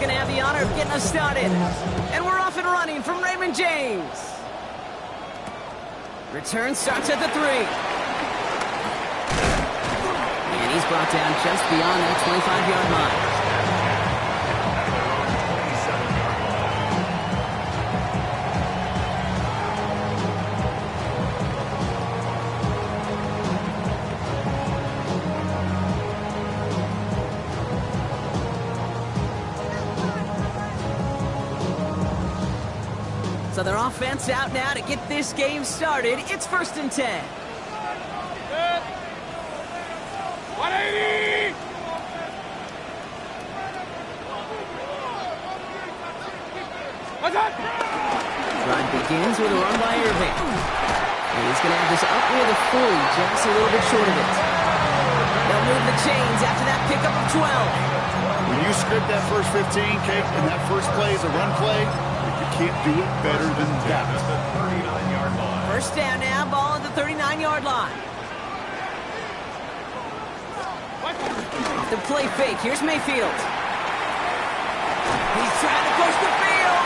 going to have the honor of getting us started. And we're off and running from Raymond James. Return starts at the 3. And he's brought down just beyond that 25-yard line. So their offense out now to get this game started. It's 1st and 10. 180! Drive begins with a run by Irving. And he's going to have this up near the 40, just a little bit short of it. They'll move the chains after that pickup of 12. When you script that first 15, Kate, and that first play is a run play, can't do it better than that. 1st down now, ball at the 39-yard line. The play fake. Here's Mayfield. He's trying to push the field.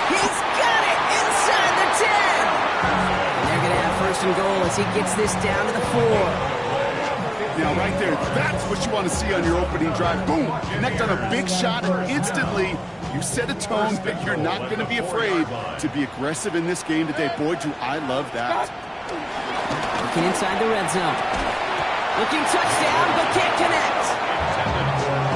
He's got it inside the 10. And they're going to have 1st and goal as he gets this down to the 4. Now, right there, that's what you want to see on your opening drive. Boom! Connect on a big shot, and instantly you set a tone that you're not going to be afraid to be aggressive in this game today. Boy, do I love that. Looking inside the red zone. Looking touchdown, but can't connect.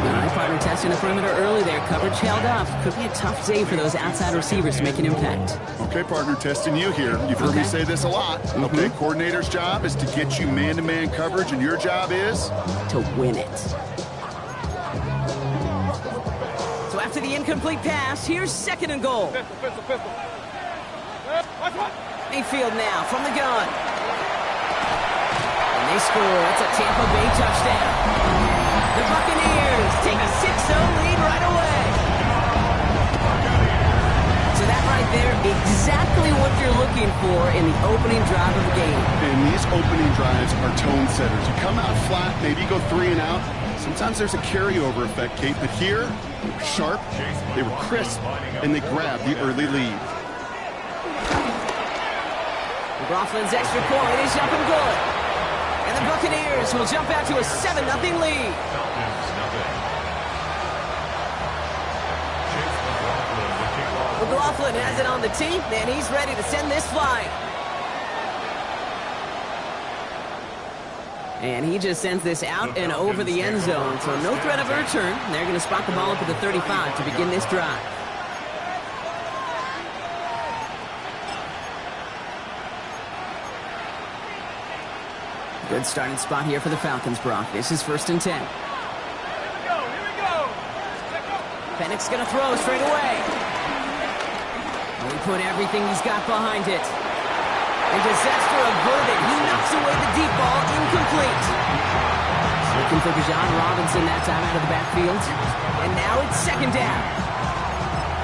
All right, partner testing the perimeter early there. Coverage held up. Could be a tough day for those outside receivers to make an impact. Okay, partner, testing you here. You've heard me say this a lot. Okay, coordinator's job is to get you man-to-man coverage, and your job is? To win it. So after the incomplete pass, here's 2nd and goal. Mayfield now from the gun. And they score. It's a Tampa Bay touchdown. The Buccaneers take a 6-0 lead right away. So that right there, exactly what you're looking for in the opening drive of the game. And these opening drives are tone setters. You come out flat, maybe go 3 and out. Sometimes there's a carryover effect, Kate, but here, they were sharp, they were crisp, and they grabbed the early lead. McLaughlin's extra point is up and good. And the Buccaneers will jump out to a 7-0 lead. McLaughlin has it on the tee, and he's ready to send this flying. And he just sends this out and over the end zone, so no threat of a return. They're going to spot the ball up at the 35 to begin this drive. Good starting spot here for the Falcons, Brock. This is 1st and 10. Here we go. Penix going to throw straight away. He put everything he's got behind it. And disaster averted. He knocks away the deep ball, incomplete. Looking for Bijan Robinson that time out of the backfield. And now it's 2nd down.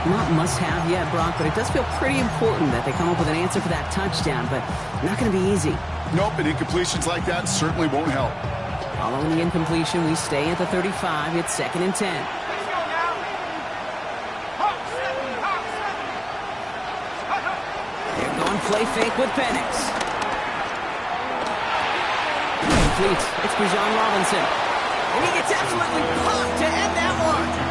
Not must-have yet, Brock, but it does feel pretty important that they come up with an answer for that touchdown, but not going to be easy. Nope, and incompletions like that certainly won't help. Following the incompletion, we stay at the 35. It's 2nd and 10. They're going play fake with Penix. Complete. It's Bijan Robinson. And he gets absolutely pumped to end that one.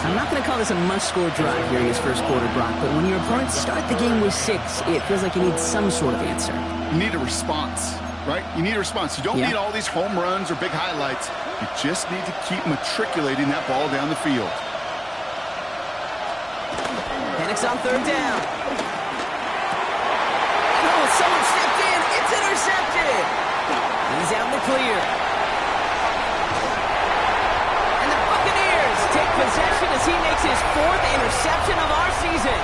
I'm not going to call this a must-score drive here in this first quarter, Brock, but when your opponents start the game with 6, it feels like you need some sort of answer. You need a response, right? You need a response. You don't need all these home runs or big highlights. You just need to keep matriculating that ball down the field. Penix on 3rd down. Oh, someone stepped in. It's intercepted. He's out in the clear. And the Buccaneers take possession as he makes his 4th interception of our season.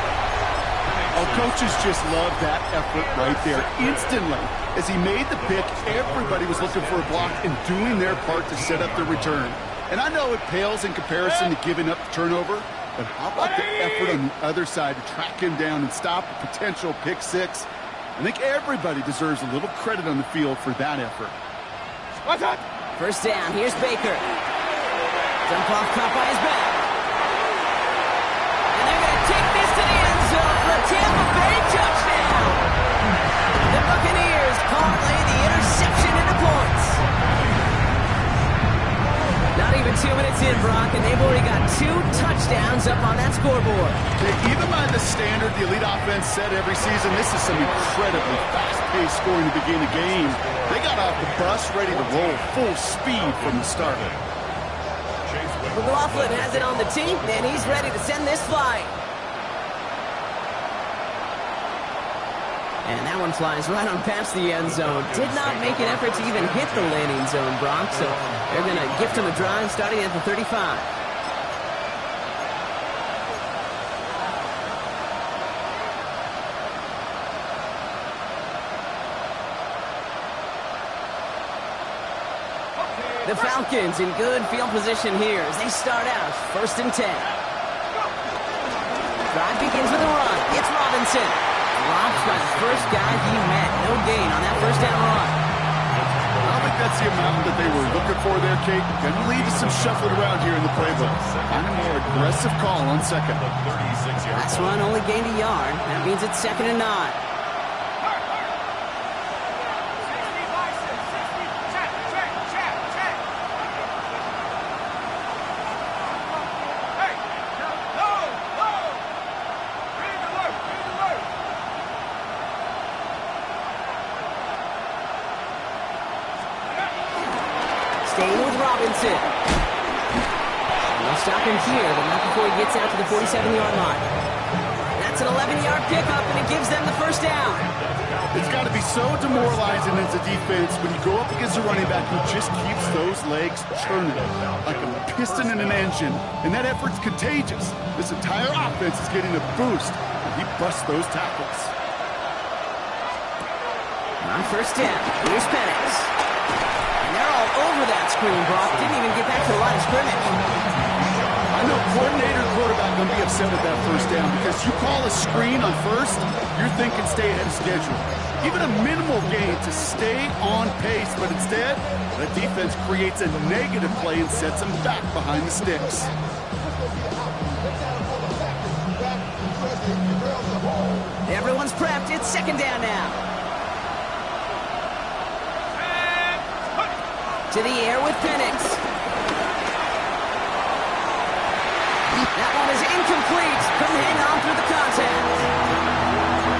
Our coaches just love that effort right there. Instantly, as he made the pick, everybody was looking for a block and doing their part to set up the return. And I know it pales in comparison to giving up the turnover, but how about the effort on the other side to track him down and stop a potential pick 6? I think everybody deserves a little credit on the field for that effort. 1st down, here's Baker. Dump off caught by his back. And they're going to take this to the end zone for a Tampa Bay touchdown. The Buccaneers parlay the interception into points. Not even 2 minutes in, Brock, and they've already got 2 touchdowns up on that scoreboard. Even by the standard the elite offense set every season, this is some incredibly fast-paced scoring to begin a game. They got off the bus ready to roll full speed from the start. McLaughlin has it on the team, and he's ready to send this flight. And that one flies right on past the end zone. Did not make an effort to even hit the landing zone, Brock, so they're going to gift him a drive starting at the 35. The Falcons in good field position here as they start out 1st and 10. Drive begins with a run. It's Robinson. Drops by the first guy he met. No gain on that first down run. I don't think that's the amount that they were looking for there, Kate. Going to lead to some shuffling around here in the playbook. Kind of more aggressive call on second. Last run only gained a yard. That means it's 2nd and 9. Staying with Robinson. They'll stop him here, but not before he gets out to the 47-yard line. That's an 11-yard pickup, and it gives them the first down. It's got to be so demoralizing as a defense when you go up against a running back who just keeps those legs churning like a piston in an engine, and that effort's contagious. This entire offense is getting a boost, and he busts those tackles. On first down, here's Penix. And they're all over that screen, Brock. Didn't even get back to the line of scrimmage. I know coordinator and quarterback going to be upset with that first down because you call a screen on first, you're thinking stay ahead of schedule. Even a minimal gain to stay on pace, but instead, the defense creates a negative play and sets them back behind the sticks. Everyone's prepped. It's 2nd down now. To the air with Penix. That one is incomplete. Couldn't hang on through the contact.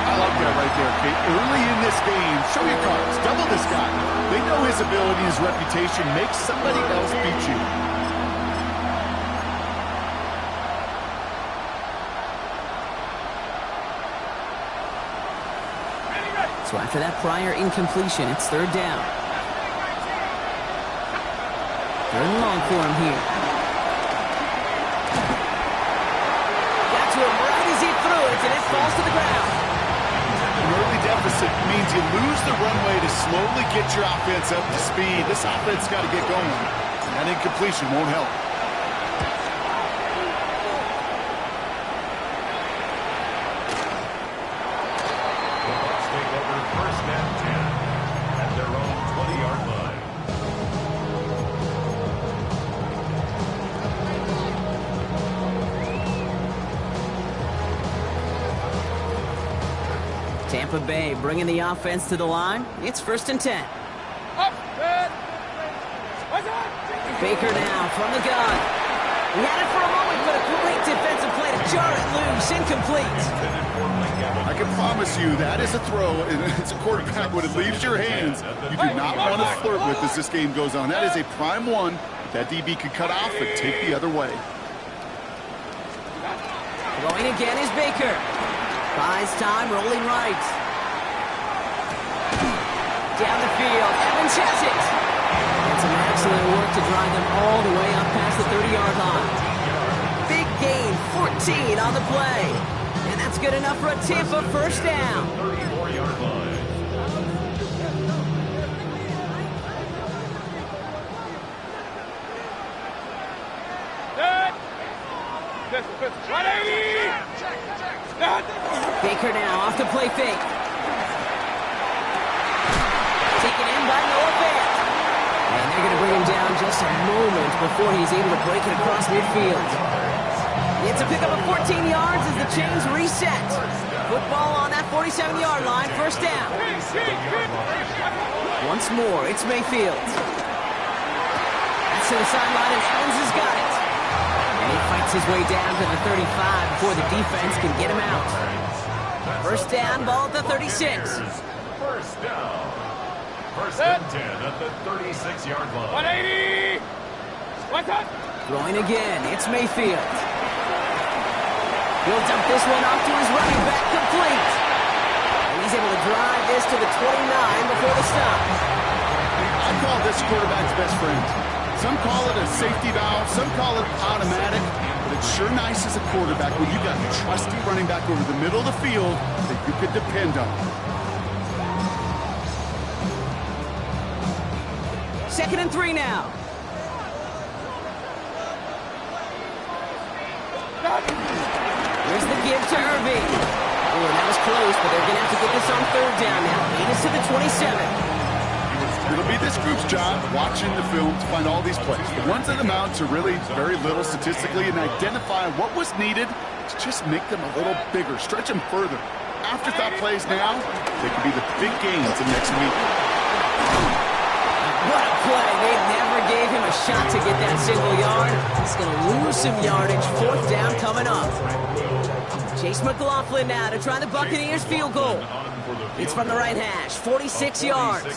I like that right there, Kate. Early in this game, show your cards. Double this guy. They know his ability, his reputation makes somebody else beat you. So after that prior incompletion, it's 3rd down. 3rd and long for him here. Got to him right as he threw it, and it falls to the ground. An early deficit means you lose the runway to slowly get your offense up to speed. This offense got to get going. That incompletion won't help. Tampa Bay bringing the offense to the line. It's 1st and 10. Baker now from the gun. He had it for a moment, but a great defensive play to jar it loose. Incomplete. I can promise you that is a throw, and it's a quarterback when it leaves your hands. You do not want to flirt with as this game goes on. That is a prime one that DB could cut off and take the other way. Going again is Baker. Buys time, rolling right. Down the field, Evans has it. And some excellent work to drive them all the way up past the 30-yard line. Big gain, 14 on the play. And that's good enough for a Tampa first down. 34-yard line. Baker now off the play fake. Taken in by Noah Fant. And they're going to bring him down just a moment before he's able to break it across midfield. It's a pickup of 14 yards as the chains reset. Football on that 47-yard line, first down. Once more, it's Mayfield. That's to the sideline, and Evans has got it. And he fights his way down to the 35 before the defense can get him out. First down, ball at the 36. First down. First and 10 at the 36-yard line. 180! What's up? Throwing again, it's Mayfield. He'll dump this one off to his running back, complete. And he's able to drive this to the 29 before the stop. I call this quarterback's best friend. Some call it a safety valve, some call it automatic, but it's sure nice as a quarterback when you got a trusty running back over the middle of the field that you could depend on. Second and 3 now. Here's the give to Irving. Oh, that was close, but they're going to have to get this on third down now. Lead us to the 27. It'll be this group's job watching the film to find all these plays. The ones that amount to really very little statistically and identify what was needed to just make them a little bigger, stretch them further. Afterthought plays now, they could be the big gains of next week. What a play. They never gave him a shot to get that single yard. He's going to lose some yardage. Fourth down coming up. Chase McLaughlin now to try the Buccaneers field goal. It's from the right hash, 46 yards. The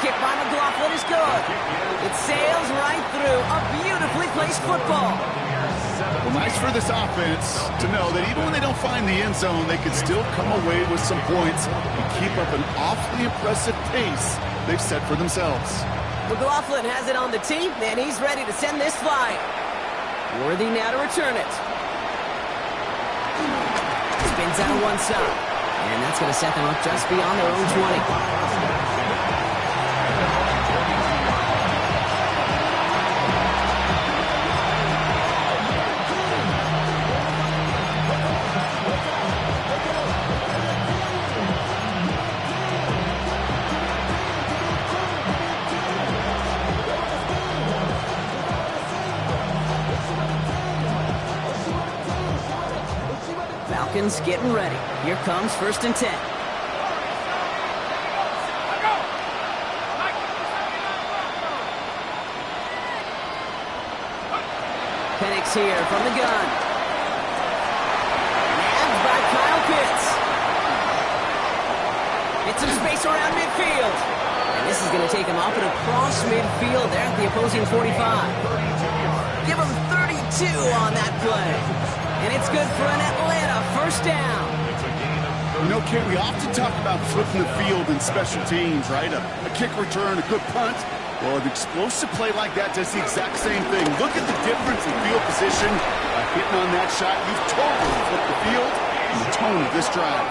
kick by McLaughlin is good. It sails right through a beautifully placed football. Well, nice for this offense to know that even when they don't find the end zone, they can still come away with some points and keep up an awfully impressive pace they've set for themselves. McLaughlin has it on the tee, and he's ready to send this flying. Worthy now to return it. Spins out of one side, and that's going to set them up just beyond their own 20. Falcons getting ready. Here comes first and 10. Penix here from the gun. Nabbed by Kyle Pitts. It's some space around midfield. And this is going to take him up and across midfield there at the opposing 45. Give him 32 on that play. And it's good for an Atlanta first down. You know, Kate, we often talk about flipping the field in special teams, right? A kick return, a good punt. Well, an explosive play like that does the exact same thing. Look at the difference in field position. By hitting on that shot, you've totally flipped the field and the tone of this drive.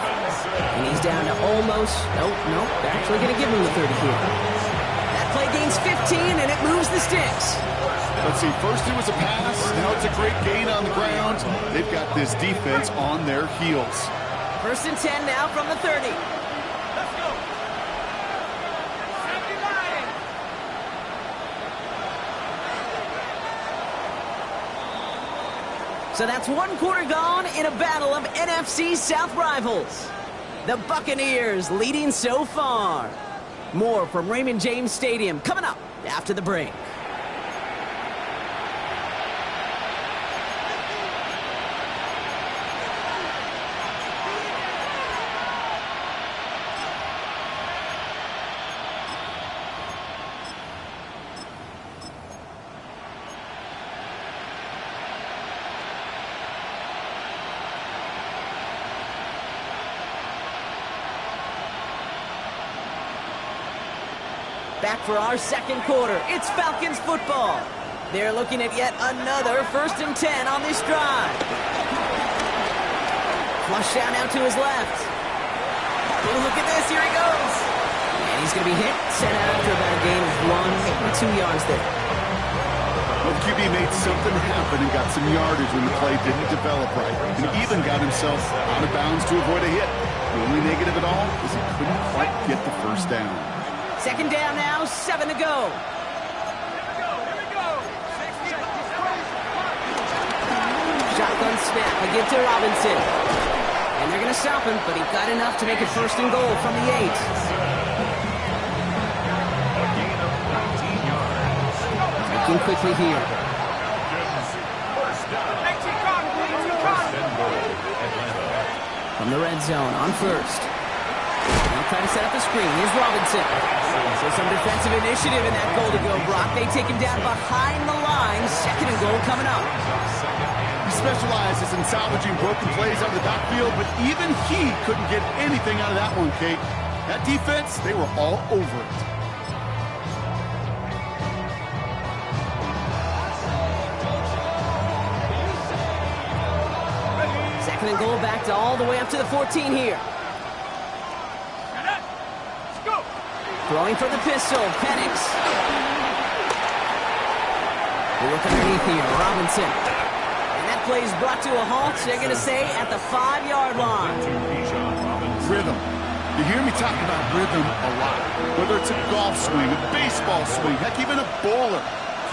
And he's down to almost, nope, they're actually going to give him the 30 here. That play gains 15, and it moves the sticks. Let's see, first it was a pass, now it's a great gain on the ground. They've got this defense on their heels. First and 10 now from the 30. Let's go. 79. So that's one quarter gone in a battle of NFC South rivals. The Buccaneers leading so far. More from Raymond James Stadium coming up after the break. Back for our second quarter. It's Falcons football. They're looking at yet another first and 10 on this drive. Flush down now to his left. Oh, look at this. Here he goes. And he's going to be hit, sent out after about a gain of 1 or 2 yards there. Well, QB made something happen and got some yardage when the play didn't develop right. And even got himself out of bounds to avoid a hit. The only negative at all is he couldn't quite get the first down. Second down now, 7 to go. Shotgun snap, a give to Robinson. And they're going to stop him, but he got enough to make it first and goal from the 8. A gain of 19 yards. Looking quickly here. First down. First and goal, Atlanta. From the red zone on first. Now try to set up the screen. Here's Robinson. So some defensive initiative in that goal to go, Brock. They take him down behind the line. Second and goal coming up. He specializes in salvaging broken plays out of the backfield, but even he couldn't get anything out of that one, Kate. That defense, they were all over it. Second and goal back to all the way up to the 14 here. Throwing for the pistol, Penix. We look underneath here, Robinson. And that play is brought to a halt, they're going to say, at the 5-yard line. Rhythm. You hear me talk about rhythm a lot. Whether it's a golf swing, a baseball swing, heck, even a bowler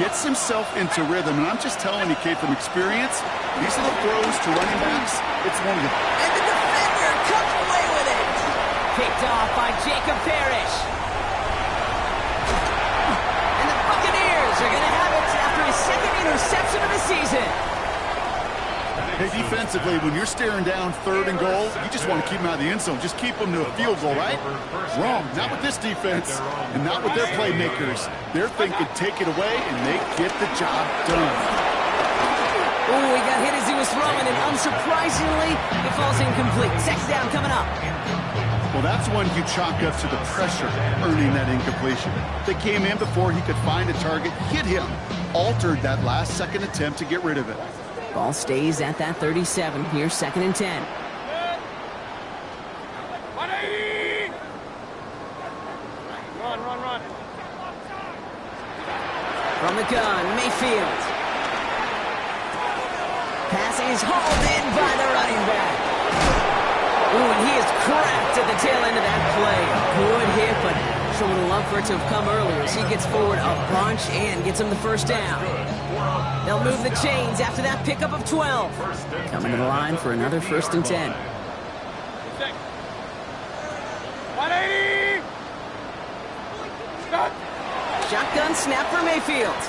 gets himself into rhythm. And I'm just telling you, Kate, from experience, these little throws to running backs, it's one of the... And the defender comes away with it. Picked off by Jacob Parrish. And the Buccaneers are going to have it after his second interception of the season. Hey, defensively, when you're staring down 3rd and goal, you just want to keep them out of the end zone. Just keep them to a field goal, right? Wrong. Not with this defense and not with their playmakers. They're thinking take it away, and they get the job done. Oh, he got hit as he was throwing, and unsurprisingly, it falls incomplete. Second down coming up. Well, that's one you chalk up to the pressure earning that incompletion. They came in before he could find a target, hit him, altered that last-second attempt to get rid of it. Ball stays at that 37. Here's 2nd and 10. 180! Run. From the gun, Mayfield. Pass is hauled in by the running back. Ooh, and he is cracked at the tail end of that play. A good hit, but sure would have loved for it to have come earlier as he gets forward a bunch and gets him the first down. They'll move the chains after that pickup of 12. Coming to the line for another 1st and 10. 180! Stop! Shotgun snap for Mayfield.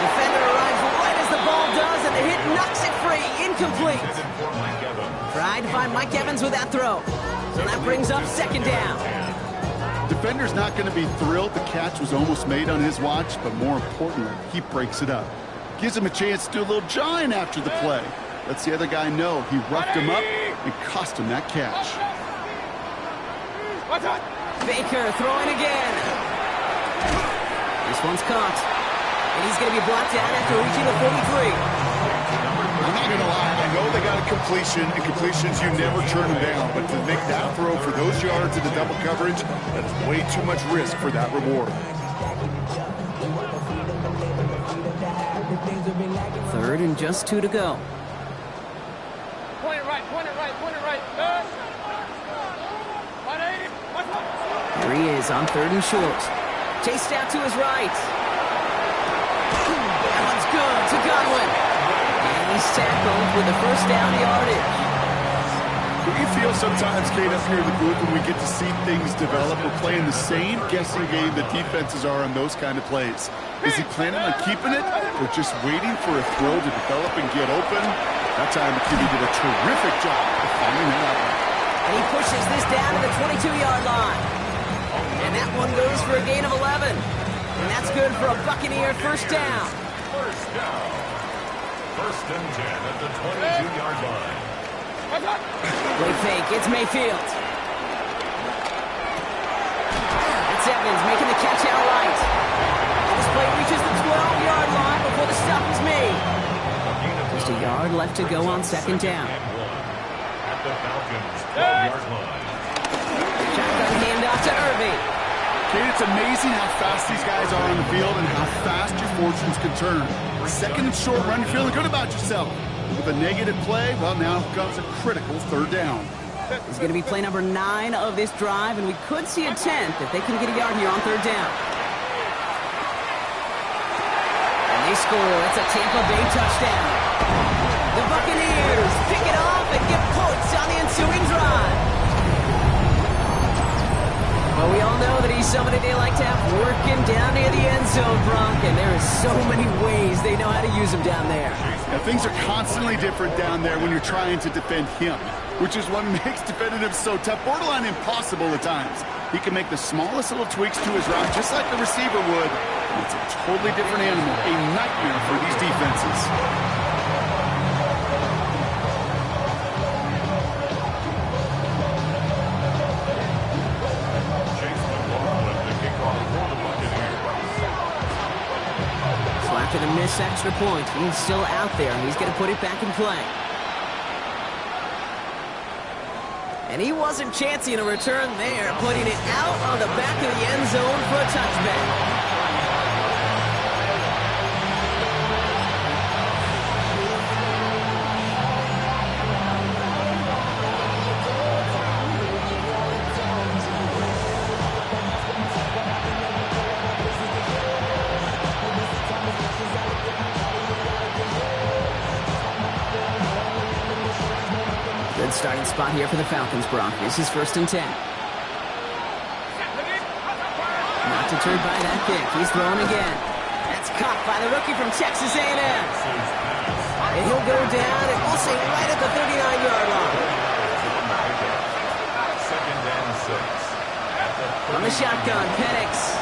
Defender arrives right as the ball does, and the hit knocks it free. Incomplete. Tried to find Mike Evans with that throw. So that brings up 2nd down. Defender's not going to be thrilled the catch was almost made on his watch, but more importantly, he breaks it up. Gives him a chance to do a little jawing after the play. Lets the other guy know he roughed him up and cost him that catch. Baker throwing again. This one's caught. And he's going to be blocked out after reaching the 43. I'm not going to lie, I know they got a completion, and completions, you never turn them down. But to make that throw for those yards in the double coverage, that's way too much risk for that reward. 3rd and just 2 to go. Point it right. 180! Here he is on 3rd and short. Chased out to his right. That one's good to Godwin. And he's tackled with the first down yardage. Do you feel sometimes, Kate, up here in the booth when we get to see things develop? We're playing the same guessing game that defenses are on those kind of plays. Is he planning on keeping it or just waiting for a throw to develop and get open? That time, McKinney did a terrific job of finding that out. And he pushes this down to the 22-yard line. And that one goes for a gain of 11. And that's good for a Buccaneer first down. First down. 1st and 10 at the 22-yard line. Play fake, it's Mayfield. It's Evans making the catch outright. And this play reaches the 12-yard line before the stop is made. Just a yard left to go on 2nd down. At the Falcons' 12-yard line. Shotgun handoff to Irving. Kate, it's amazing how fast these guys are on the field and how fast your fortunes can turn. 2nd and short run, you're feeling good about yourself. With a negative play, well, now comes a critical 3rd down. is going to be play number 9 of this drive, and we could see a 10th if they can get a yard here on 3rd down. And they score. It's a Tampa Bay touchdown. The Buccaneers pick it off and get points on the ensuing drive. Well, we all know that he's somebody they like to have working down near the end zone, Bronk, and there are so many ways they know how to use him down there. Now, things are constantly different down there when you're trying to defend him, which is what makes defending him so tough, borderline impossible at times. He can make the smallest little tweaks to his route, just like the receiver would. It's a totally different animal, a nightmare for these defenses. After the missed extra point, he's still out there, and he's going to put it back in play. And he wasn't chancing a return there, putting it out on the back of the end zone for a touchback. Good starting spot here for the Falcons, Bronk. This is 1st and 10. Not deterred by that kick. He's thrown again. That's caught by the rookie from Texas A&M. And he'll go down, and we'll say right at the 39-yard line. 2nd and 6. On the shotgun, Penix.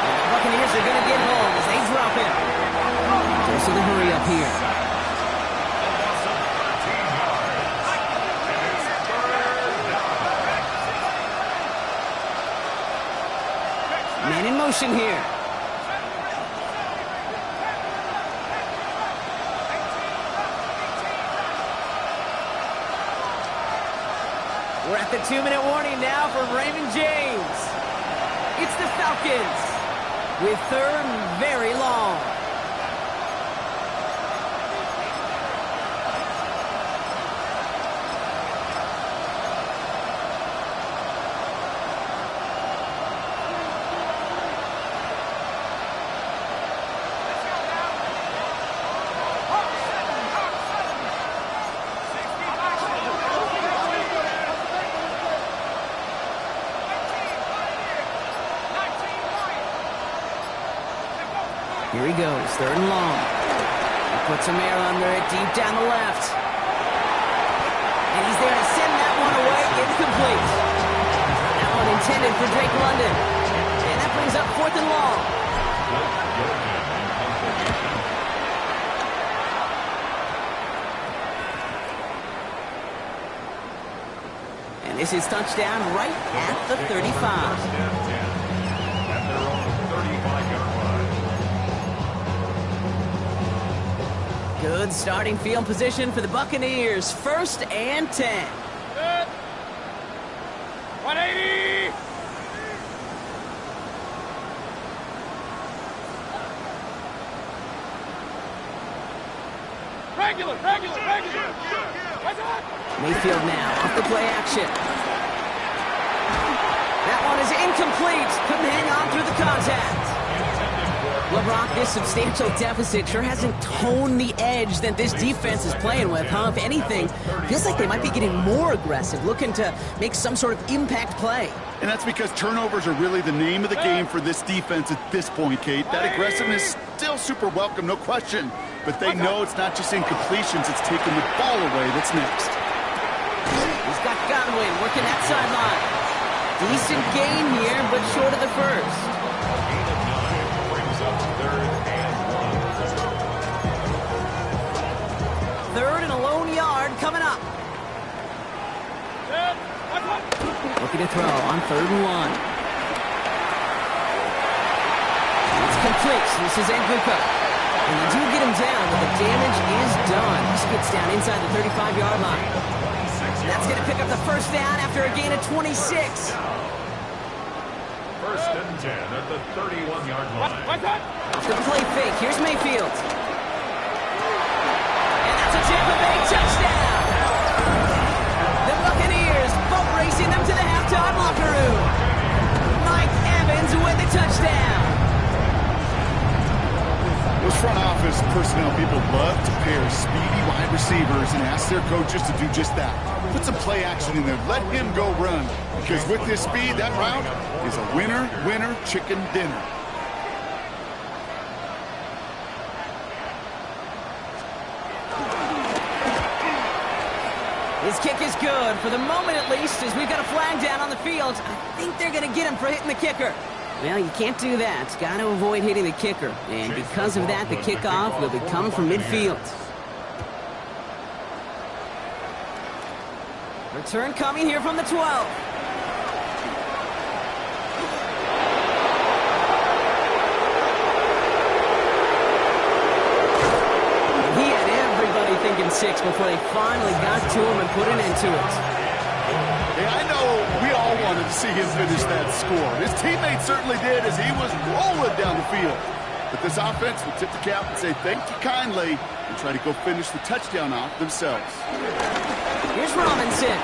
And the Buccaneers are going to get home as they drop him. So the hurry up here. Man in motion here. We're at the 2-minute warning now from Raymond James. It's the Falcons with 3rd and very long. Here he goes, 3rd and long. He puts some air under it, deep down the left. And he's there to send that one away, incomplete. That one intended for Drake London. And that brings up 4th and long. And this is touchdown right at the 35. At their own 35-yard line. Good starting field position for the Buccaneers. 1st and 10. Good. 180. Regular. Mayfield now off the play action. That one is incomplete. Couldn't hang on through the contact. LeBron, this substantial deficit sure hasn't toned the edge that this defense is playing with, huh? If anything, feels like they might be getting more aggressive, looking to make some sort of impact play. And that's because turnovers are really the name of the game for this defense at this point, Kate. That aggressiveness still super welcome, no question. But they know it's not just incompletions, it's taking the ball away that's next. He's got Godwin working that sideline. Decent gain here, but short of the first. Third and a lone yard coming up. Looking to throw on 3rd and 1. It's complete. This is Nguka. And you do get him down, but the damage is done. This gets down inside the 35-yard line. That's going to pick up the 1st down after a gain of 26. 1st and 10 at the 31-yard line. After the play fake, here's Mayfield. And that's a Tampa Bay touchdown. touchdown. Those front office personnel people love to pair speedy wide receivers and ask their coaches to do just that. Put some play action in there. Let him go run. Because with this speed, that route is a winner, winner, chicken dinner. His kick is good, for the moment at least, as we've got a flag down on the field. I think they're going to get him for hitting the kicker. Well, you can't do that. Got to avoid hitting the kicker. And because of that, the kickoff will be coming from midfield. Return coming here from the 12. He had everybody thinking 6 before they finally got to him and put an end to it. Hey, I know we all wanted to see him finish that score. His teammates certainly did as he was rolling down the field. But this offense will tip the cap and say thank you kindly and try to go finish the touchdown off themselves. Here's Robinson.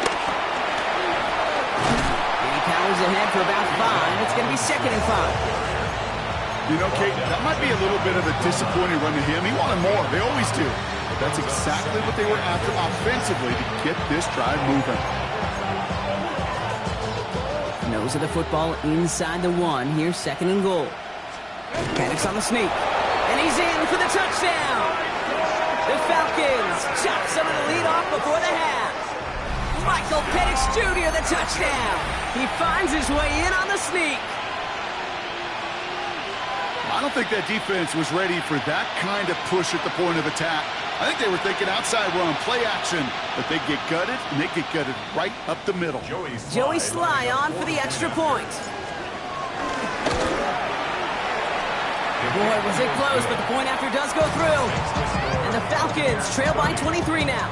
He powers ahead for about 5. It's going to be 2nd and 5. You know, Kate, that might be a little bit of a disappointing run to him. He wanted more. They always do. But that's exactly what they were after offensively to get this drive moving. Nose of the football inside the 1. Here's 2nd and goal. Penix on the sneak. And he's in for the touchdown. The Falcons chop some of the lead off before the half. Michael Penix Jr. the touchdown. He finds his way in on the sneak. I don't think that defense was ready for that kind of push at the point of attack. I think they were thinking outside run, play action, but they get gutted, and they get gutted right up the middle. Joey Sly on for the extra point. Boy, was it close, but the point after does go through. And the Falcons trail by 23 now.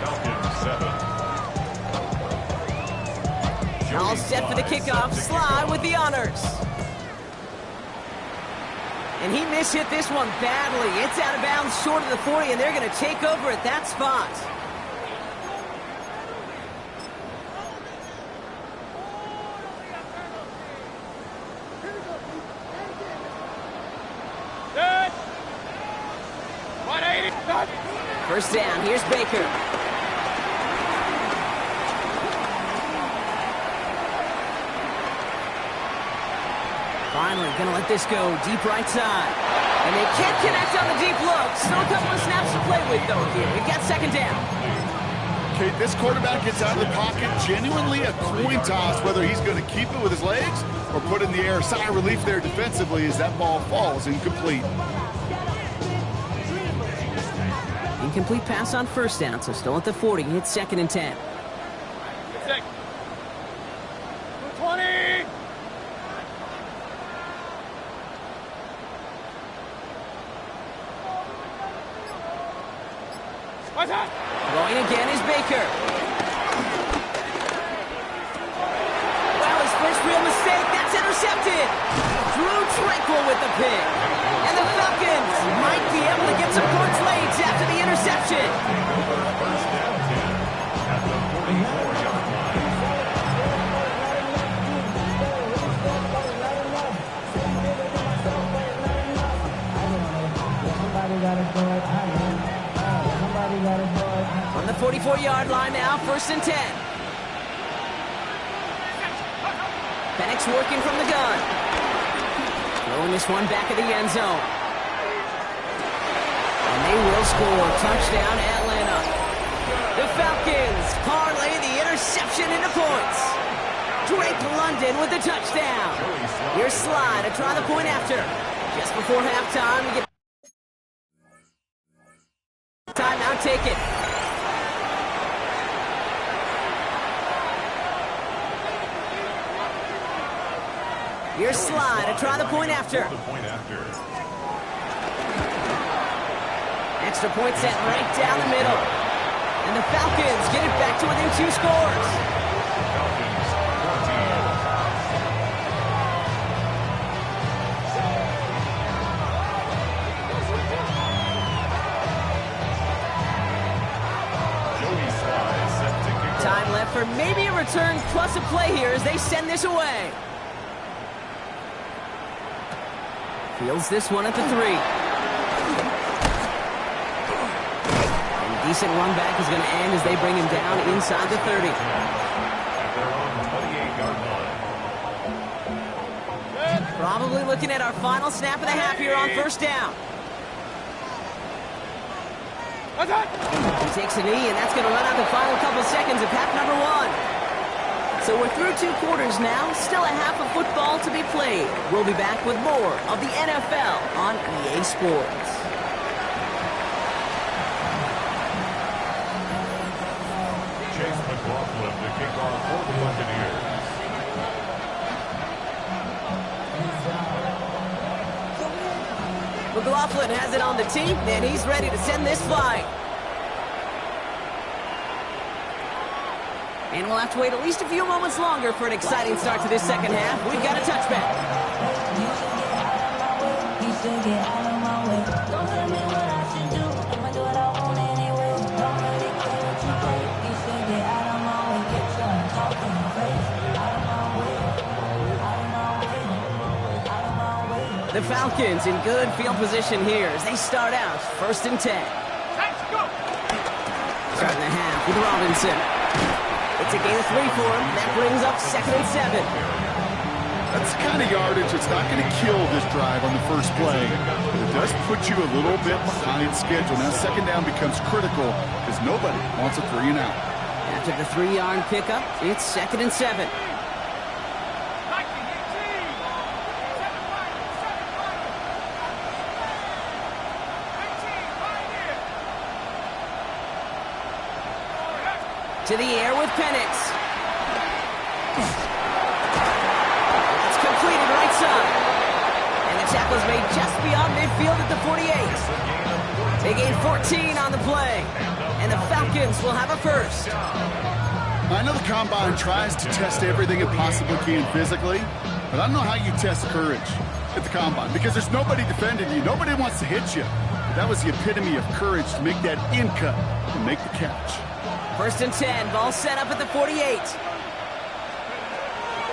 All set for the kickoff. Sly with the honors. And he mishit this one badly. It's out of bounds short of the 40, and they're going to take over at that spot. First down, here's Baker. Finally, gonna let this go deep right side. And they can't connect on the deep look. Still a couple of snaps to play with, though, here. We've got 2nd down. Okay, this quarterback gets out of the pocket, genuinely a coin toss, whether he's going to keep it with his legs or put it in the air. Sigh of relief there defensively as that ball falls incomplete. Incomplete pass on first down, so still at the 40. It's 2nd and 10. 20! What's that? Going again is Baker. Well, his first real mistake. That's intercepted. Drew Tranquil with the pick. And the Falcons might be able to get some points late after the interception. First down 10 at the 44-yard line. On the 44-yard line now, 1st and 10. Penix working from the gun. Throwing this one back of the end zone. And they will score. Touchdown, Atlanta. The Falcons parlay the interception into points. Drake London with the touchdown. Here's Sly to try the point after. Just before halftime, we get timeout taken. Here's Sly to try the point after. Extra point set right down the middle. And the Falcons get it back to within 2 scores. Falcons 14. Time left for maybe a return plus a play here as they send this away. Fields this one at the 3. And a decent run back is going to end as they bring him down inside the 30. At their own 28-yard line. Probably looking at our final snap of the half here on first down. He takes a knee, and that's going to run out the final couple seconds of half number 1. So we're through 2 quarters now, still a half of football to be played. We'll be back with more of the NFL on EA Sports. Chase McLaughlin to kick off for the Buccaneers. McLaughlin has it on the tee, and he's ready to send this flying. And we'll have to wait at least a few moments longer for an exciting start to this second half. We've got a touchback. The Falcons in good field position here as they start out 1st and 10. Starting the half with Robinson. It's a gain of 3 for him. That brings up 2nd and 7. That's the kind of yardage that's not going to kill this drive on the first play. But it does put you a little bit behind schedule. Now second down becomes critical because nobody wants a 3 and out. After the 3-yard pickup, it's 2nd and 7. To the air with Penix. It's completed right side. And the tackle is made just beyond midfield at the 48. They gain 14 on the play. And the Falcons will have a first. I know the Combine tries to test everything it possibly can physically, but I don't know how you test courage at the Combine because there's nobody defending you. Nobody wants to hit you. But that was the epitome of courage to make that in cut and make the catch. 1st and 10, ball set up at the 48.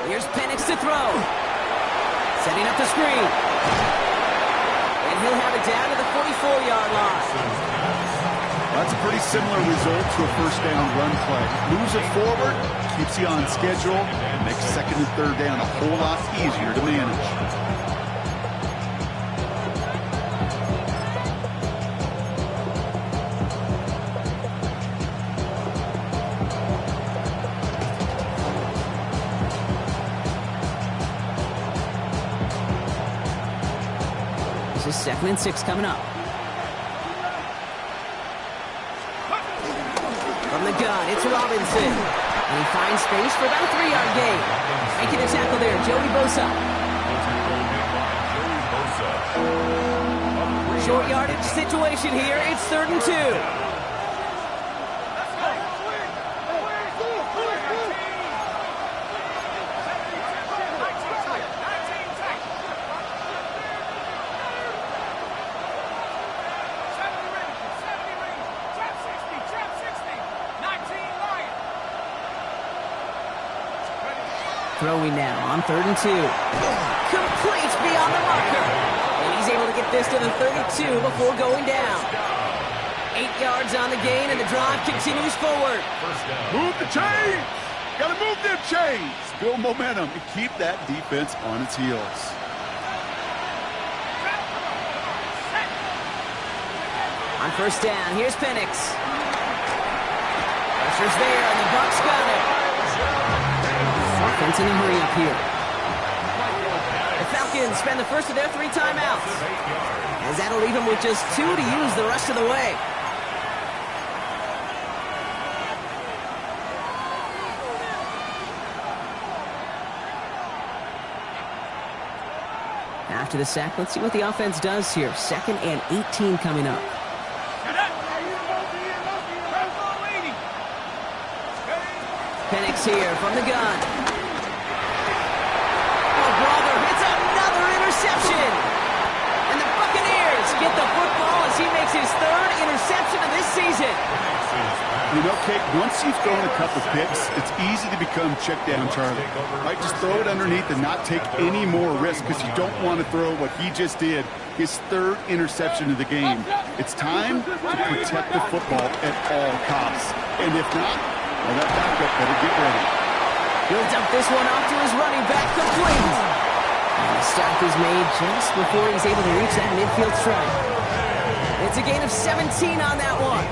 Here's Penix to throw. Setting up the screen. And he'll have it down to the 44-yard line. That's a pretty similar result to a first down run play. Moves it forward, keeps you on schedule, and makes 2nd and 3rd down a whole lot easier to manage. This is 2nd and 6 coming up. From the gun, it's Robinson. And he finds space for about a 3-yard gain. Making a tackle there, Joey Bosa. Short yardage situation here. It's 3rd and 2. Throwing now on 3rd and 2. Complete beyond the marker. And he's able to get this to the 32 before going down. 8 yards on the gain, and the drive continues forward. Move the chains! Gotta move them chains! Build momentum and keep that defense on its heels. On 1st down, here's Penix. Pressure's there, and the Bucs got it. Offense in a hurry up here. The Falcons spend the first of their 3 timeouts. As that'll leave them with just 2 to use the rest of the way. After the sack, let's see what the offense does here. 2nd and 18 coming up. Penix here from the gun. Oh, brother, it's another interception. And the Buccaneers get the football as he makes his 3rd interception of this season. You know, Kate, once you've thrown a couple picks, it's easy to become check down Charlie. Right, just throw it underneath and not take any more risk because you don't want to throw what he just did, his third interception of the game. It's time to protect the football at all costs. And if not, well, that backup better get ready. He'll dump this one off to his running back, complete. And the stop is made just before he's able to reach that midfield strike. It's a gain of 17 on that one.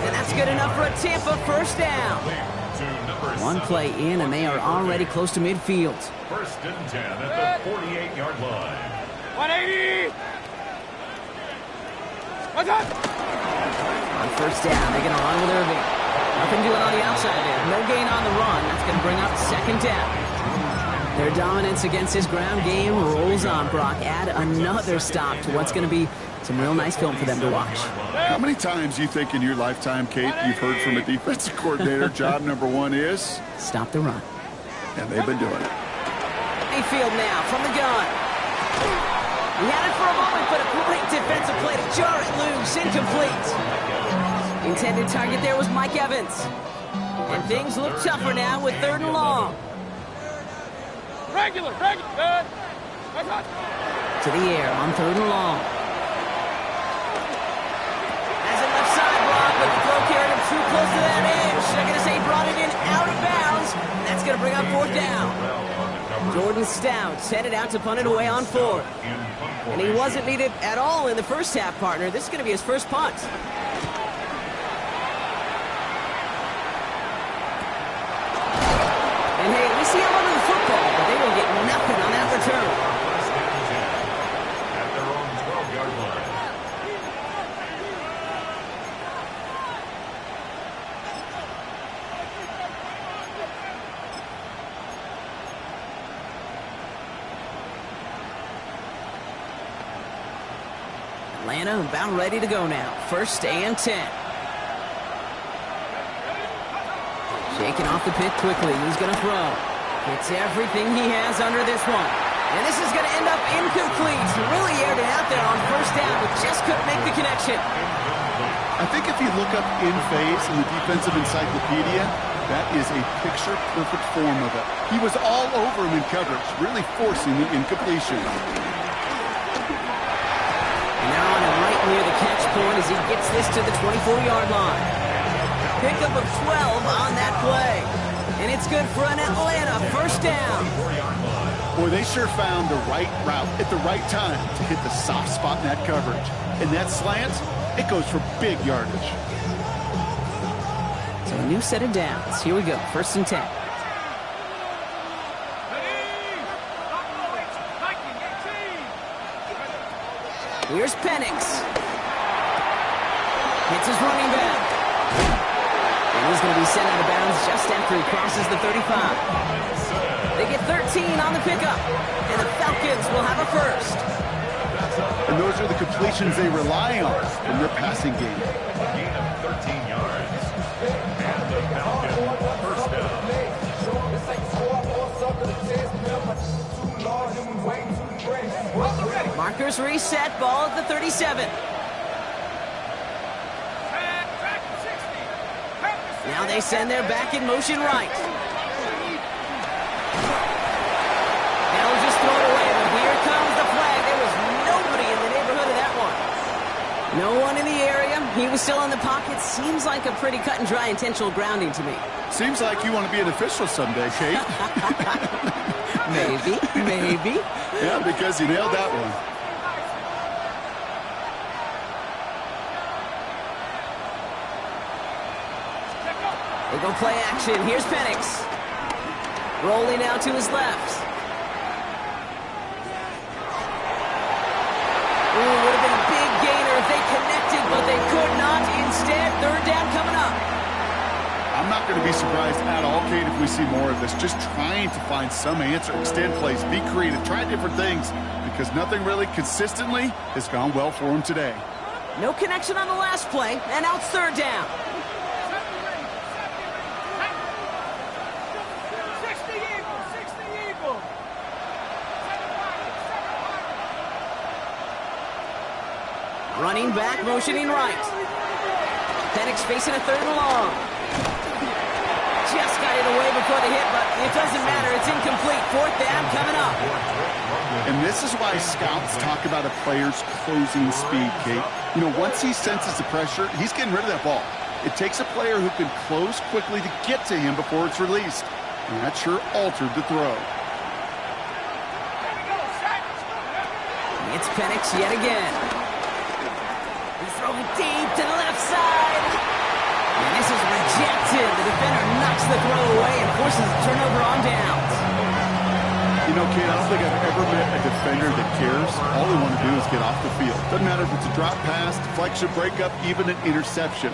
And that's good enough for a Tampa first down. One play in, and they are already close to midfield. First and 10 at the 48-yard line. 180! What's up? On first down, they're going to run with Irving. Nothing doing on the outside there. No gain on the run. That's going to bring up second down. Their dominance against his ground game rolls on, Brock. Add another stop to what's going to be some real nice film for them to watch. How many times do you think in your lifetime, Kate, you've heard from a defensive coordinator, job number one is? Stop the run. And they've been doing it. Mayfield now from the gun. He had it for a moment, but a great defensive play to jar it loose. Incomplete. Intended target there was Mike Evans. And things look tougher now with third and long. Regular, good. To the air on third and long. Has it left side block, but the throw carried him too close to that edge. They're going to say brought it in out of bounds. And that's going to bring up fourth down. Jordan Stout headed out to punt it away on fourth. And he wasn't needed at all in the first half, partner. This is going to be his first punt. And hey, we see him under the football, but they will get nothing on that return. At their own 12-yard line. Atlanta about ready to go now. First and 10. Shaking off the pit quickly. He's going to throw. It's everything he has under this one. And this is going to end up incomplete. Really aired it out there on first down, but just couldn't make the connection. I think if you look up in phase in the defensive encyclopedia, that is a picture-perfect form of it. He was all over him in coverage, really forcing the incompletion. And now on him right near the catch point as he gets this to the 24-yard line. Pickup of 12 on that play. And it's good for an Atlanta first down. Boy, they sure found the right route at the right time to hit the soft spot in that coverage. And that slant, it goes for big yardage. So a new set of downs. Here we go. First and 10. Here's Penix. Hits his running back. And he's going to be sent out of bounds just after he crosses the 35. They get 13 on the pickup. And the Falcons will have a first. And those are the completions they rely on in their passing game. Gain of 13 yards. And the Falcons first down. Markers reset. Ball at the 37. Now they send their back in motion right. They'll just throw it away, but here comes the flag. There was nobody in the neighborhood of that one. No one in the area. He was still in the pocket. Seems like a pretty cut and dry intentional grounding to me. Seems like you want to be an official someday, Kate. Maybe. Yeah, because you nailed that one. They go play action. Here's Penix. Rolling out to his left. Ooh, would have been a big gainer if they connected, but they could not. Instead, third down coming up. I'm not going to be surprised at all, Kate, if we see more of this. Just trying to find some answer. Extend plays, be creative, try different things, because nothing really consistently has gone well for them today. No connection on the last play, and now it's third down. Running back, motioning right. Penix facing a third and long. Just got it away before the hit, but it doesn't matter. It's incomplete. Fourth down coming up. And this is why scouts talk about a player's closing speed, Kate. You know, once he senses the pressure, he's getting rid of that ball. It takes a player who can close quickly to get to him before it's released. And that sure altered the throw. It's Penix yet again. He's throwing deep to the left side. And this is rejected. The defender knocks the throw away and forces a turnover on downs. You know, Kate, I don't think I've ever met a defender that cares. All they want to do is get off the field. Doesn't matter if it's a drop pass, deflection, breakup, even an interception.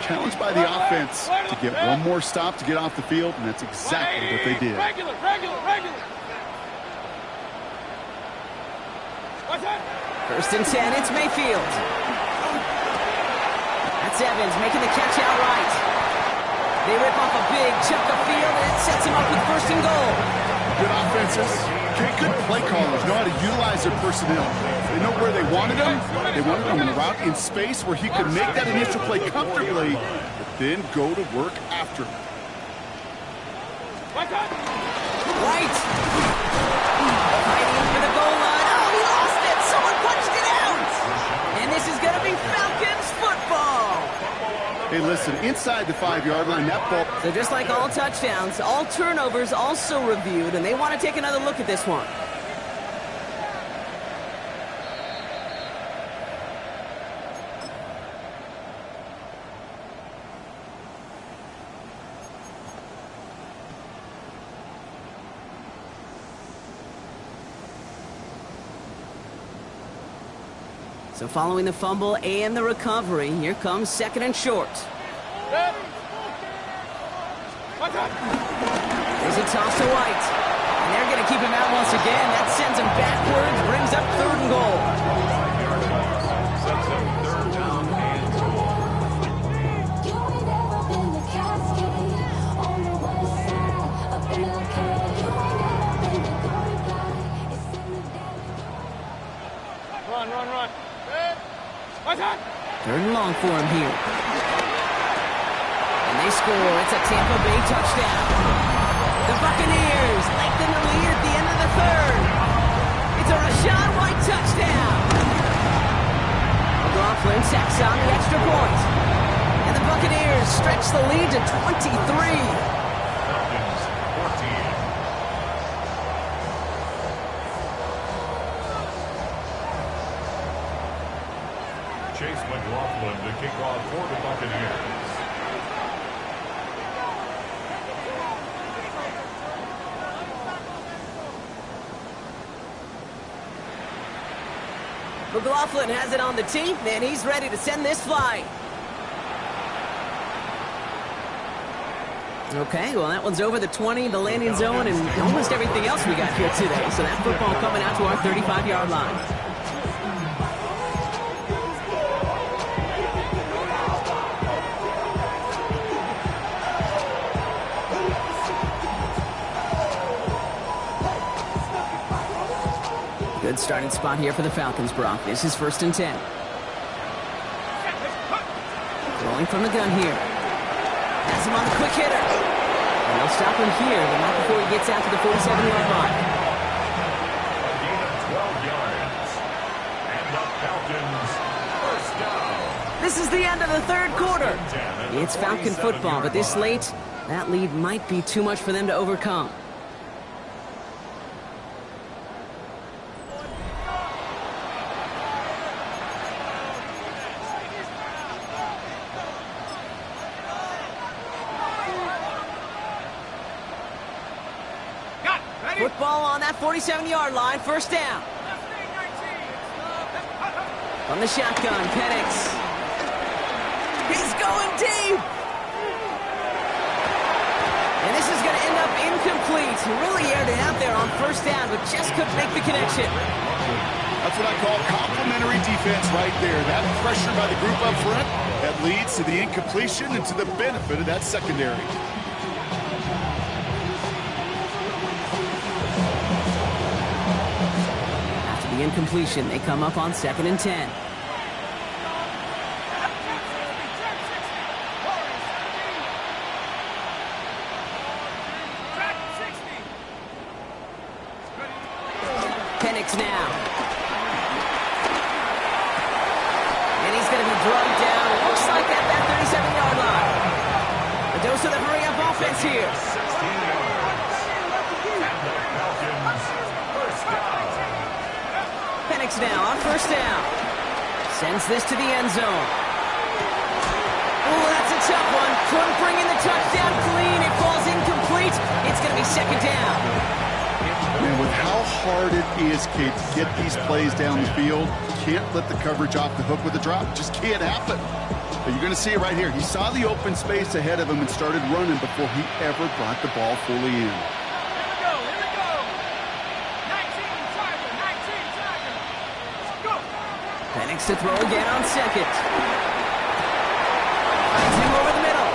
Challenged by the offense to get one more stop to get off the field, and that's exactly what they did. Regular. First and 10, it's Mayfield. That's Evans making the catch outright. They rip off a big chunk of field, and it sets him up with first and goal. Good offenses. Good play callers know how to utilize their personnel. They know where they wanted them. They wanted them in a route in space where he could make that initial play comfortably, but then go to work after. Right. Fighting for the goal line. Oh, he lost it. Someone punched it out. And this is going to be Falcons football. Hey, listen, inside the 5-yard line, that ball... So just like all touchdowns, all turnovers also reviewed, and they want to take another look at this one. So following the fumble and the recovery, here comes second and short. There's a toss to White. And they're going to keep him out once again. That sends him backwards, brings up third and goal. Sets up third down and Run. Third and long for him here. And they score. It's a Tampa Bay touchdown. The Buccaneers lengthen the lead at the end of the third. It's a Rachaad White touchdown. McLaughlin tacks on the extra point. And the Buccaneers stretch the lead to 23. Falcons 14. Chase McLaughlin to kick off for the Buccaneers. McLaughlin has it on the tee, and he's ready to send this flying. Okay, well, that one's over the 20, the landing zone, and almost everything else we got here today. So that football coming out to our 35-yard line. Good starting spot here for the Falcons, Brock. This is first and 10. Rolling from the gun here. Has him on the quick hitter. And they'll stop him here, but not before he gets out to the 47-yard line. A gain of 12 yards. And the Falcons first down. This is the end of the third quarter. It's Falcon football, but this late, that lead might be too much for them to overcome. Football on that 47-yard line, first down. From the shotgun, Penix. He's going deep. And this is going to end up incomplete. He really aired it out there on first down, but just couldn't make the connection. That's what I call complimentary defense right there. That pressure by the group up front, that leads to the incompletion and to the benefit of that secondary. Incompletion. They come up on second and 10. drugged down. Looks like at that 37-yard line. A dose of the hurry-up offense here. 16 yards. And the Falcons, first down. Penix now on first down. Sends this to the end zone. Oh, that's a tough one. Couldn't bring in the touchdown clean. It falls incomplete. It's going to be second down. Man, with how hard it is, Kate, to get these plays down the field, can't let the coverage off the hook with a drop. Just can't happen. But you're going to see it right here. He saw the open space ahead of him and started running before he ever brought the ball fully in. Here we go. 19 Tiger, 19 Tiger. Let's go. Penix to throw again on second. Finds him over the middle.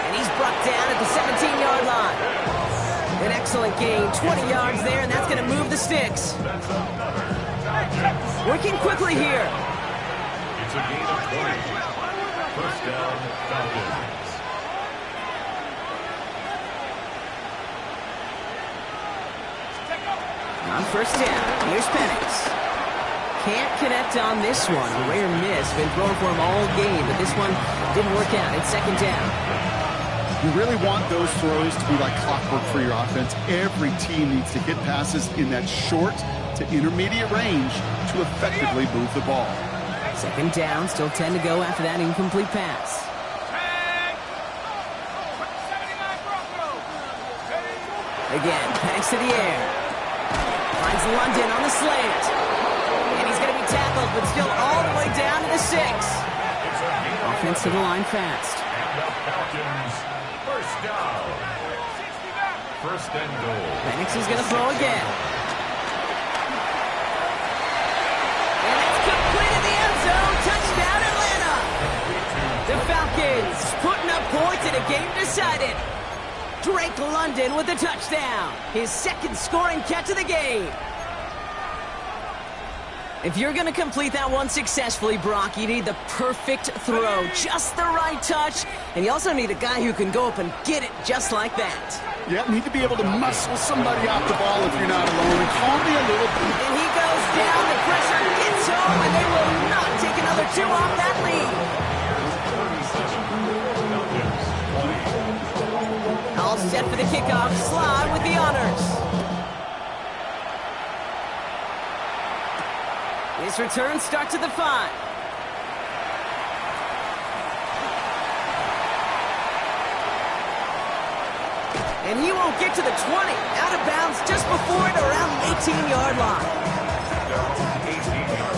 And he's brought down at the 17-yard line. An excellent gain, 20 yards there, and that's going to move the sticks. Working quickly here. It's a gain of 20. First down, Falcons. On first down, here's Penix. Can't connect on this one. A rare miss. Been throwing for him all game, but this one didn't work out. It's second down. You really want those throws to be like clockwork for your offense. Every team needs to hit passes in that short to intermediate range to effectively move the ball. Second down, still 10 to go after that incomplete pass. Again, Penix to the air. Finds London on the slant. And he's going to be tackled, but still all the way down to the 6. Offense to the line fast. And the Falcons, first down. First and goal. Penix is going to throw again. And it's complete in the end zone. Touchdown, Atlanta. The Falcons putting up points in a game decided. Drake London with the touchdown. His second scoring catch of the game. If you're going to complete that one successfully, Brock, you need the perfect throw. Just the right touch. And you also need a guy who can go up and get it just like that. Yeah, need to be able to muscle somebody off the ball if you're not alone. And call me a little... And he goes down. The pressure gets home, and they will not take another 2 off that lead. All set for the kickoff. Slide with the honors. His return starts at the 5. And he won't get to the 20. Out of bounds just before it, around the 18-yard line. 18-yard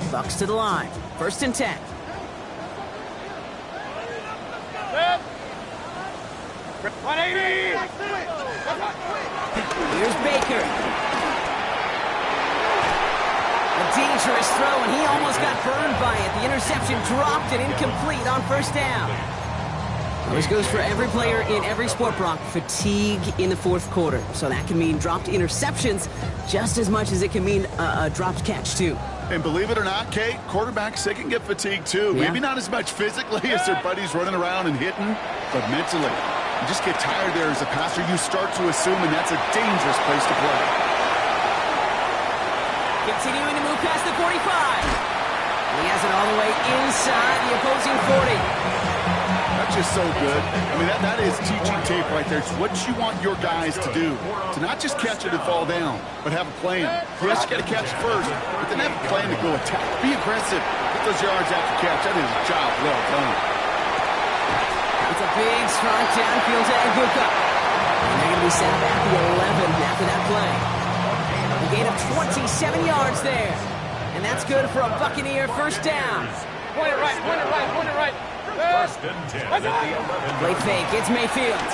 line. Bucks to the line. First and 10. Set. 180. Here's Baker. A dangerous throw, and he almost got burned by it. The interception dropped and incomplete on first down. This goes for every player in every sport, Brock. Fatigue in the fourth quarter. So that can mean dropped interceptions just as much as it can mean a dropped catch, too. And believe it or not, Kate, quarterbacks, they can get fatigued, too. Yeah. Maybe not as much physically as their buddies running around and hitting, but mentally. You just get tired there as a passer. You start to assume, and that's a dangerous place to play. Continuing to move past the 45. And he has it all the way inside the opposing 40. That's just so good. I mean, that is teaching tape right there. It's what you want your guys to do. To not just catch it and fall down, but have a plan. Yes, you got to catch it first, but then have a plan to go attack. Be aggressive. Get those yards after catch. That is a job well done. It's a big strike downfield to Aguka. And they're going to be set up at the 11 after that play. A gain of 27 yards there. And that's good for a Buccaneer first down. Point it right, point it right, point it right. First and 10 at the 11. Play fake. It's Mayfield.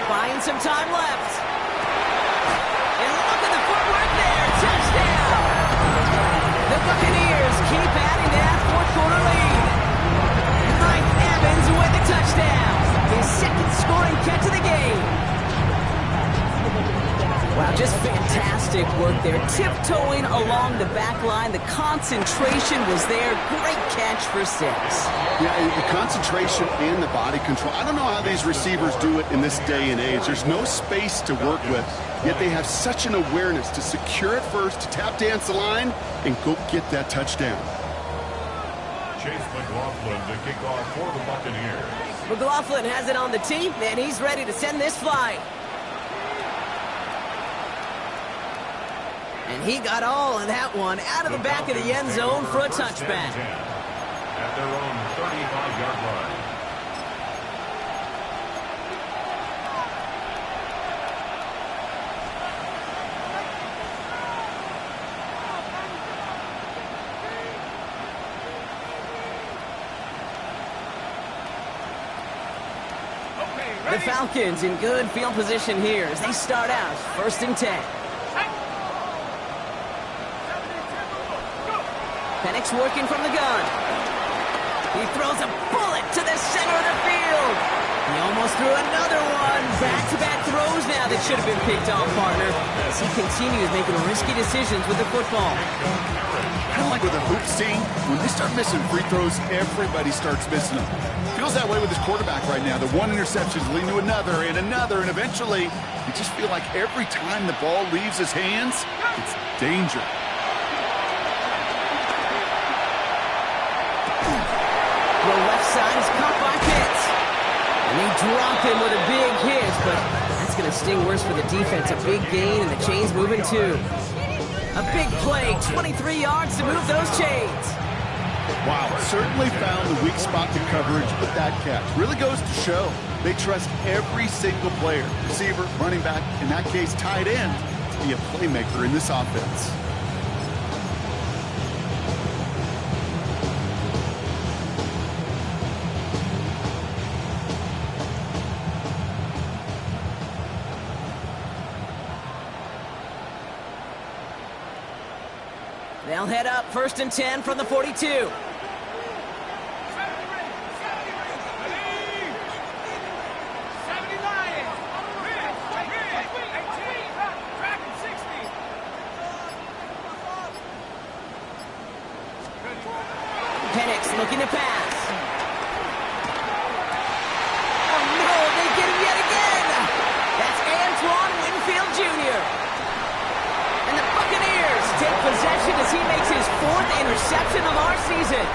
Buying some time left. And look at the footwork there. Touchdown. The Buccaneers keep adding to that fourth quarter lead. Mike Evans with the touchdown. His second scoring catch of the game. Wow, just fantastic work there. Tiptoeing along the back line. The concentration was there. Great catch for 6. Yeah, the concentration and the body control. I don't know how these receivers do it in this day and age. There's no space to work with, yet they have such an awareness to secure it first, to tap dance the line, and go get that touchdown. Chase McLaughlin to kick off for the Buccaneers. McLaughlin has it on the tee, and he's ready to send this flight. And he got all of that one out of the back of the end zone for a touchback. At their own 35-yard line. The Falcons in good field position here as they start out 1st and 10. Penix working from the gun. He throws a bullet to the center of the field. He almost threw another one. Back-to-back throws now that should have been picked off, partner, as he continues making risky decisions with the football. Kind of like with a hoops team, when they start missing free throws, everybody starts missing them. Feels that way with his quarterback right now. The one interception leading to another, and eventually, you just feel like every time the ball leaves his hands, it's danger. The left side is caught by Pitts. And they drop him with a big hit, but that's going to sting worse for the defense. A big gain, and the chains moving too. A big play, 23 yards to move those chains. Wow, certainly found the weak spot to coverage with that catch. Really goes to show they trust every single player, receiver, running back, in that case tight end, to be a playmaker in this offense. They'll head up 1st and 10 from the 42. Penix looking to pass. Oh no, they get him yet again. That's Antoine Winfield Jr. And the Buccaneers take possession as he makes his 4th interception of our season.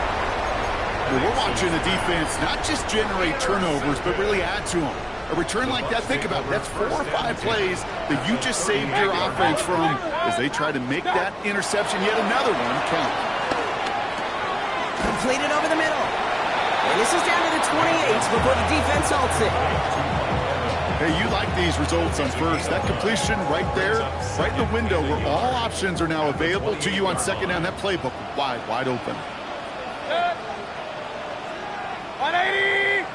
Well, we're watching the defense not just generate turnovers, but really add to them. A return like that, think about it, that's 4 or 5 plays that you just saved your offense from as they try to make that interception, yet another one, count. Completed over the middle. And this is down to the 28 before the defense halts it. Hey, you like these results on first. That completion right there, right in the window where all options are now available to you on 2nd down. That playbook wide open. 180!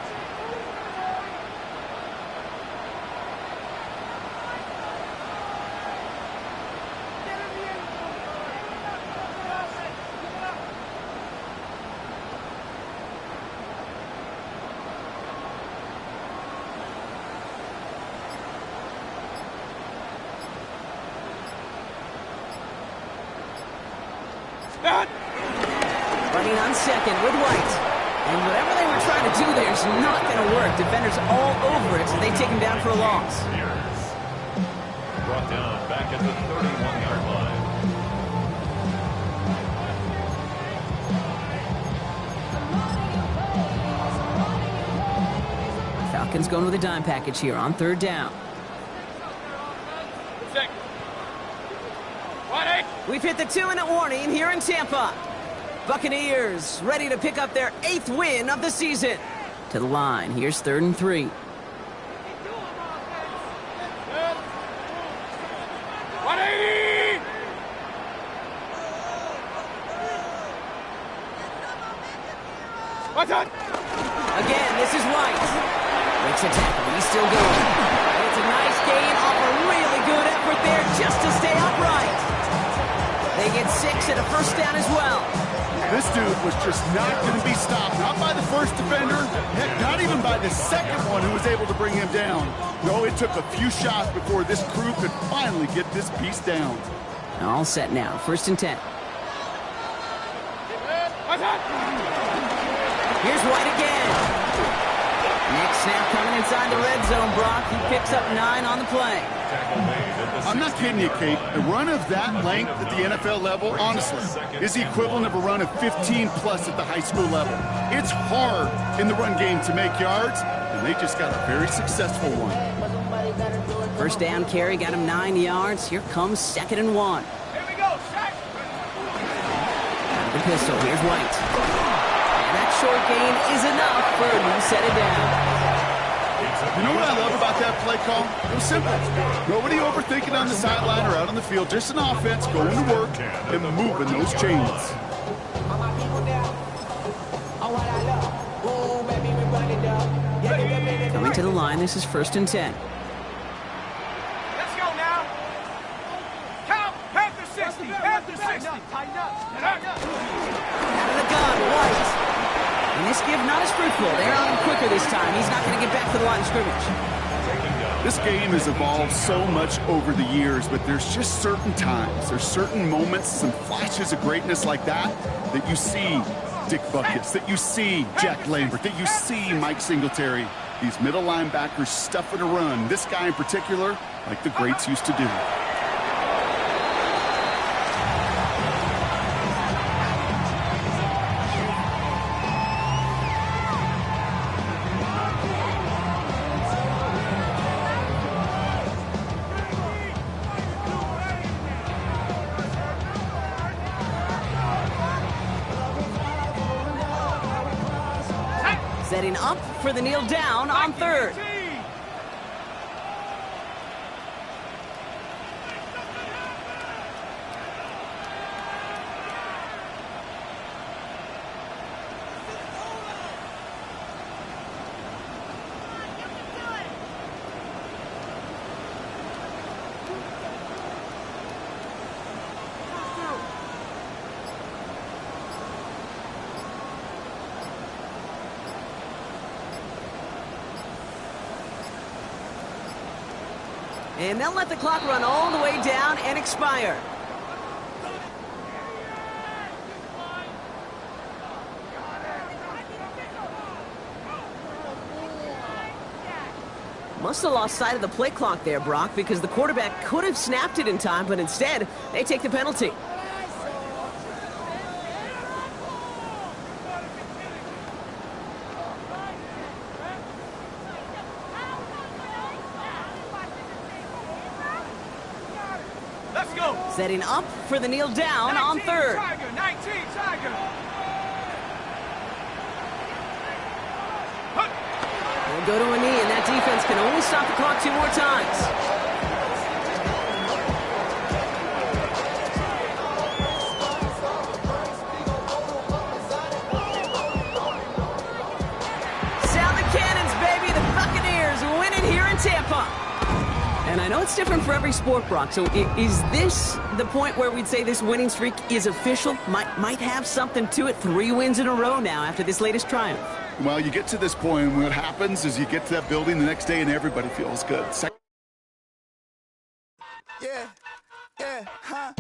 Running on 2nd with White. And whatever they were trying to do there is not going to work. Defenders all over it, so they take him down for a loss. Brought down back at the 31-yard line. Falcons going with a dime package here on 3rd down. We've hit the 2-minute warning here in Tampa. Buccaneers ready to pick up their 8th win of the season. To the line, here's 3rd and 3. 180! What's up? Again, this is White. Breaks a tackle, he's still going. And it's a nice gain off a really good effort there just to stay upright. They get 6 makes it a first down as well. This dude was just not going to be stopped. Not by the first defender. Heck, not even by the second one who was able to bring him down. No, it took a few shots before this crew could finally get this piece down. All set now. First and 10. Here's White again. Next snap coming inside the red zone, Brock. He picks up 9 on the play. I'm not kidding you, Kate. A run of that length at the NFL level, honestly, is the equivalent of a run of 15-plus at the high school level. It's hard in the run game to make yards, and they just got a very successful one. First down carry got him 9 yards. Here comes 2nd and 1. Here we go, Shaq. The pistol. Here's White. And that short gain is enough for a new set of downs. You know what I love about that play call? It was simple. Nobody overthinking on the sideline or out on the field. Just an offense going to work and moving those chains. Coming to the line, this is 1st and 10. Let's go now. Count. Panther 60. Panther 60. Tighten up. Tighten up. Out of the gun, White. And this give not as fruitful. They're on him quicker this time. He's not going to get back to the line of scrimmage. This game has evolved so much over the years, but there's just certain times, there's certain moments and flashes of greatness like that that you see Dick Buckets, that you see Jack Lambert, that you see Mike Singletary. These middle linebackers stuffing a run. This guy in particular, like the greats used to do. Setting up for the kneel down on 3rd. And they'll let the clock run all the way down and expire. Must have lost sight of the play clock there, Brock, because the quarterback could have snapped it in time, but instead, they take the penalty. Setting up for the kneel down on 3rd. Tiger, 19, Tiger. We'll go to a knee, and that defense can only stop the clock 2 more times. Sound the cannons, baby. The Buccaneers win it here in Tampa. And I know it's different for every sport, Brock, so is this the point where we'd say this winning streak is official? Might have something to it. 3 wins in a row now after this latest triumph. Well, you get to this point, and what happens is you get to that building the next day, and everybody feels good. Yeah, huh?